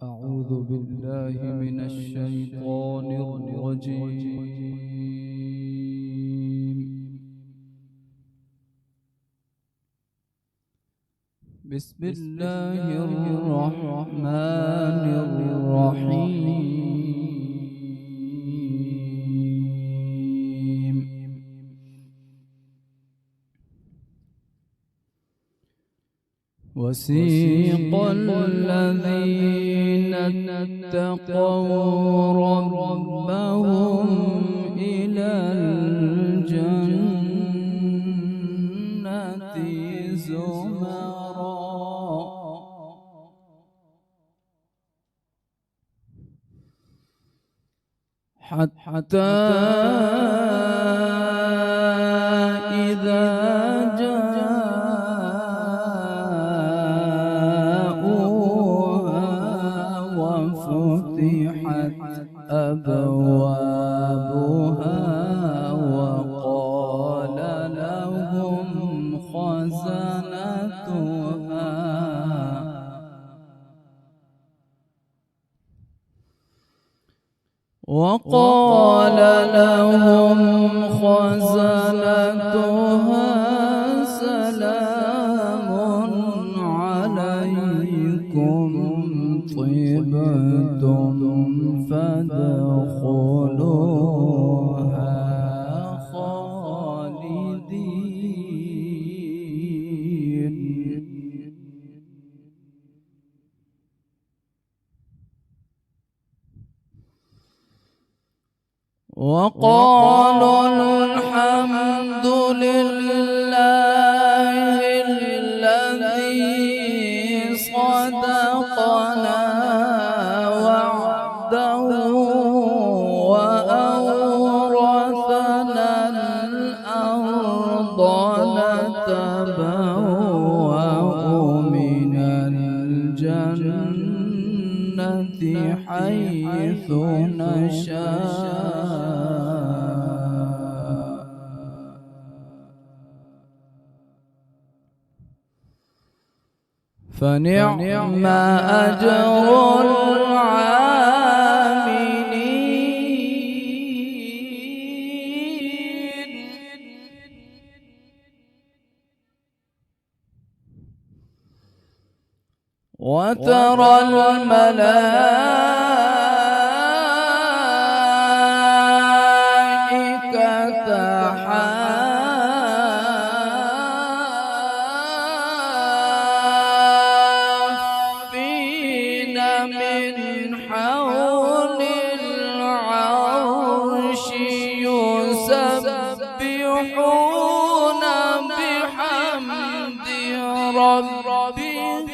أعوذ بالله من الشيطان الرجيم. بسم الله الرحمن الرحيم. وسيق الذين اتقوا ربهم إلى الجنة زمرا حتى إذا فتحت أبوابها وقال لهم خزنتها سلام عليكم طبتم فادخلوها خالدين. وقالوا الحمد لله الذي صدقنا وعده وأورثنا الأرض نتبوأ من الجنة حيث نشاء فنعم أجر العاملين. وترى الملائكة حافين من حول العرش يسبحون بحمد ربهم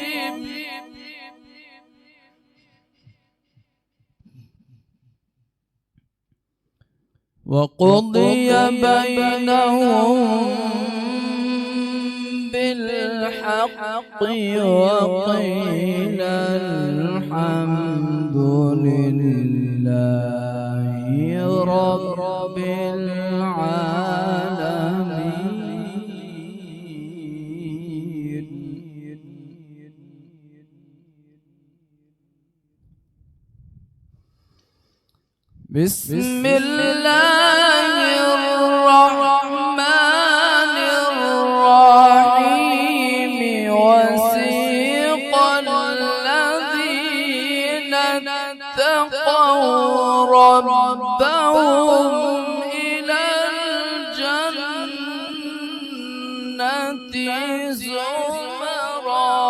وقضي بينهم بالحق وقيل الحمد لله رب العالمين. بسم الله الرحمن الرحيم. وسيق الذين اتقوا ربهم إلى الجنة زمرا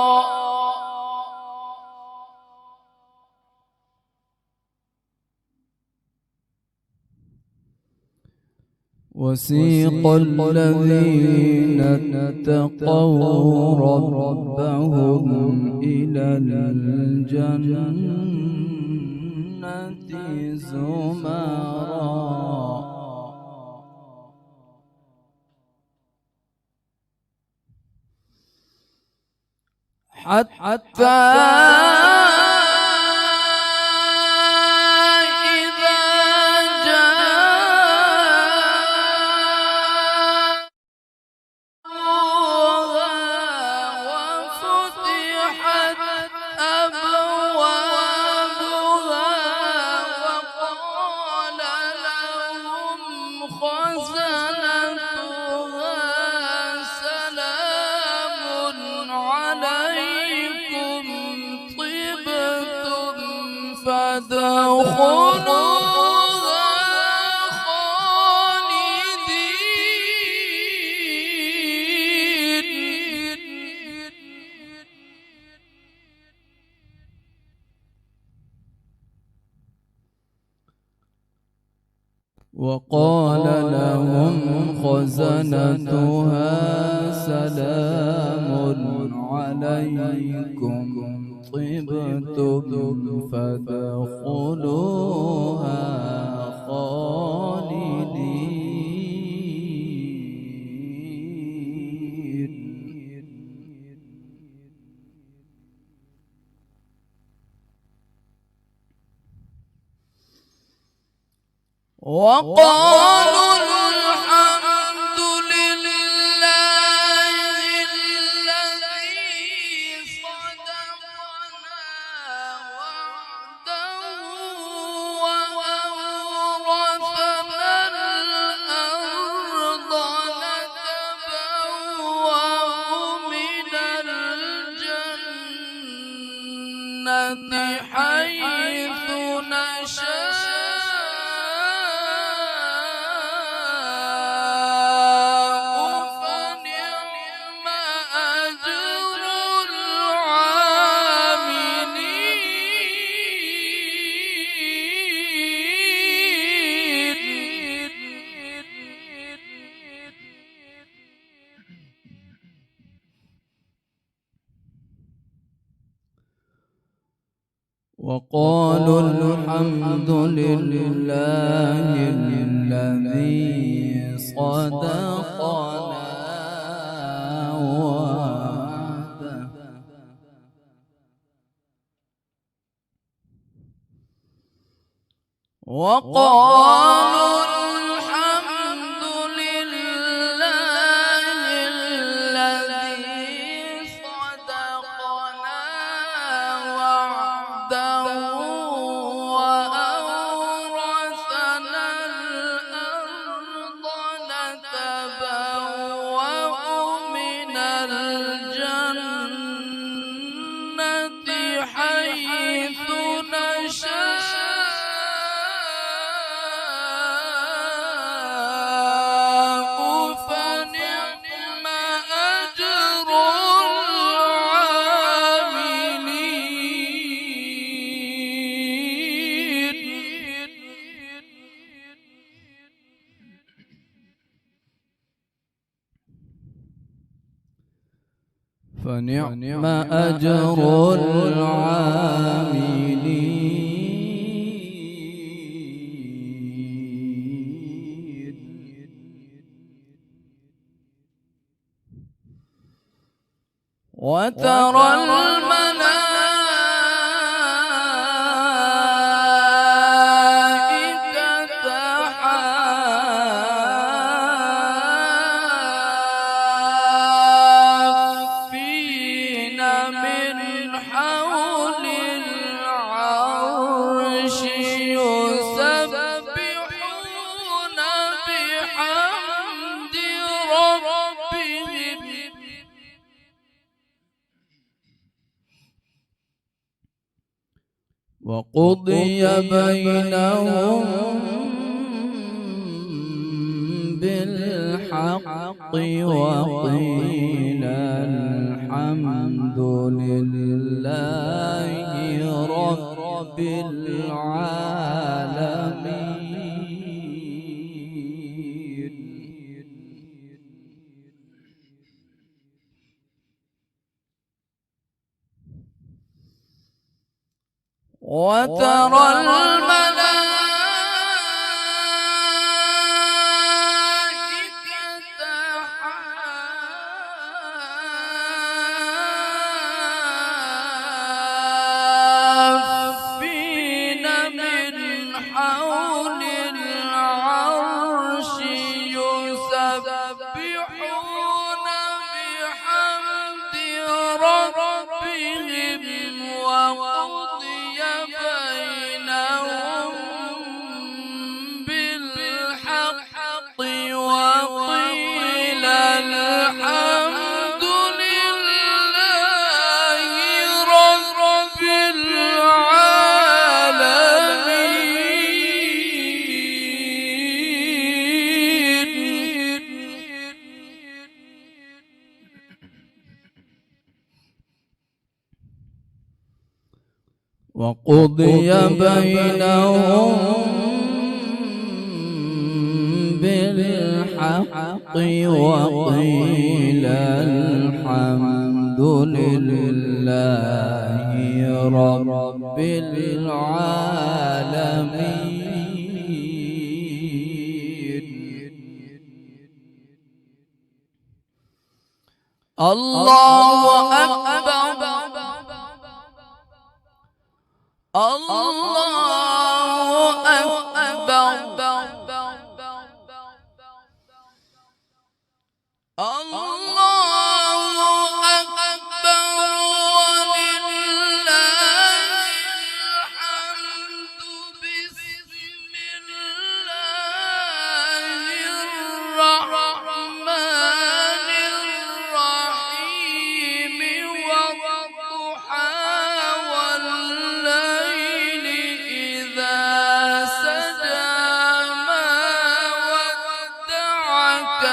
وسيق الذين اتقوا ربهم إلى الجنة زمرا حتى وفتحت أبواب فادخلوها خالدين. وقال لهم خزنتها سلام عليكم طبتم فادخلوها خالدين. وقالوا الحمد لله الذي صدقنا وعده وأورثنا الأرض نتبوأ من الجنة حيث نشاء وقالوا الحمد لله الذي صدقنا وعده وقالوا الحمد لله الذي صدقنا وعده وأورثنا الأرض نتبوأ من الجنة حيث نشاء فنعم أجر العاملين. فنعم أجر العاملين. وترى الملائكة حافين من حول العرش يسبحون بحمد ربهم وقضي بينهم بالحق وقيل الحمد لله رب العالمين. وترى الملائكة حافين من حول العرش يسبحون بحمد ربهم وقضي بينهم وقضي بينهم بالحق وقيل الحمد لله رب العالمين. الله أكبر. الله أكبر. الله أكبر ولله الحمد. بسم الله الرحمن الرحيم والضحى والليل إذا سجى ما ودعك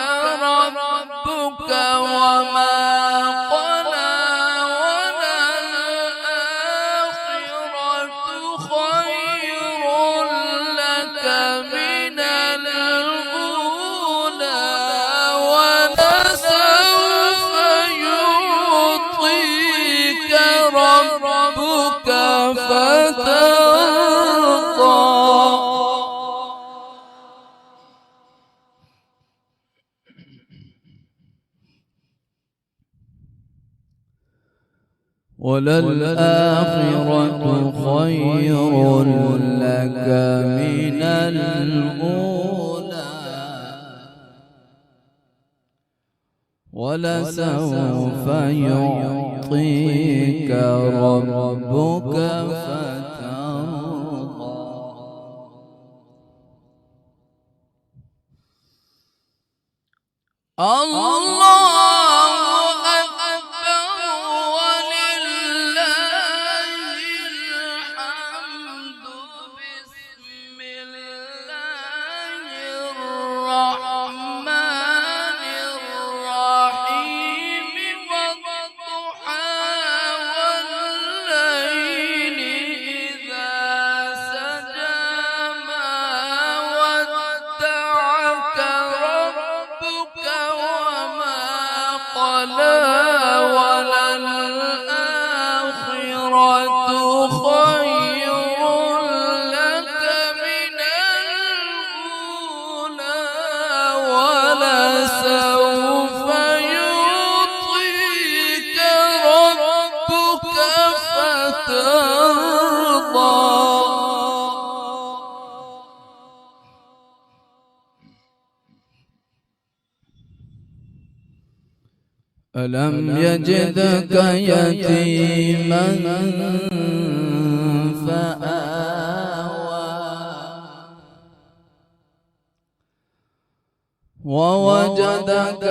ربك وما قلى وللآخرة خير لك من الأولى ولسوف يعطيك ربك فترضى. وللآخرة خير لك من الأولى ولسوف يعطيك ربك فترضى. الله أكبر ولله الحمد. بسم الله الرحمن الرحيم والضحى والليل إذا سجى ما ودعك ربك وما قلى وللآخرة خير لك من الأولى ولسوف يعطيك ربك فترضى. ألم يجدك يتيما فآوى ووجدك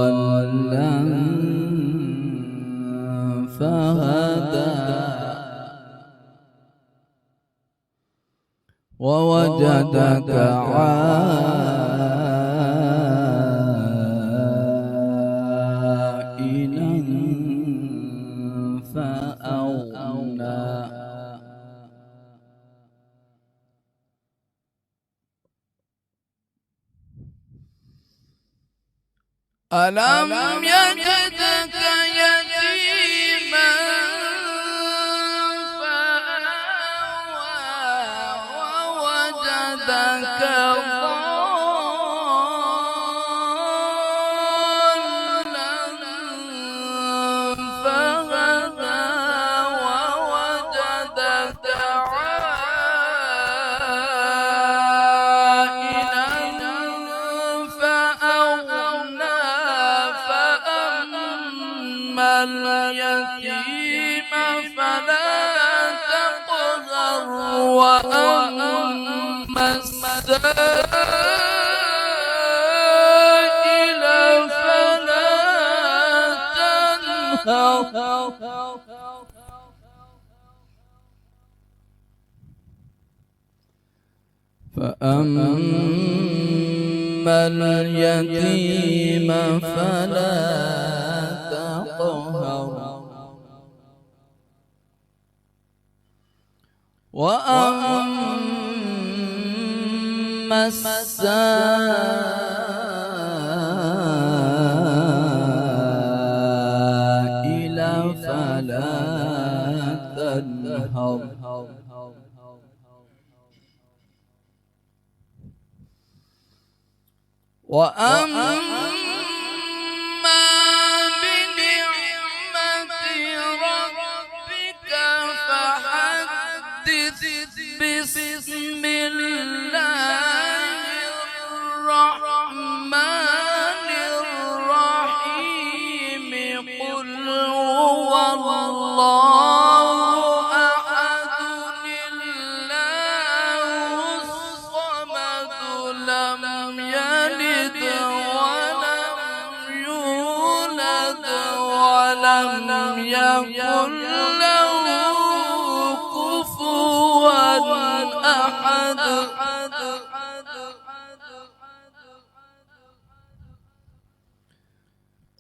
ضالا فهدى ووجدك عائلا فأغنى ألم يجدك يتيما فآوى ووجدك ضالا فهدى ووجدك عائلا فأغنى. فأما اليتيم فلا تقهر وأما السائل فلا تنهر. فأما اليتيم فلا وأما السائل فلا تنهر وأما بنعمة ربك فحدث بسم الله الرحمن الرحيم قل هو الله أحد الله الصمد لم يلد ولم يولد ولم يكن له كفوا أحد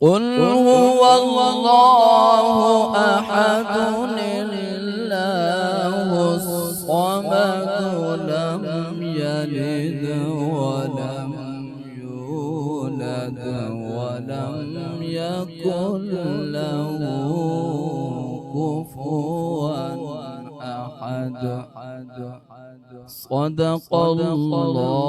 قل هو الله أحد الله الصمد لم يلد ولم يولد ولم يكن له كفوا أحد صدق الله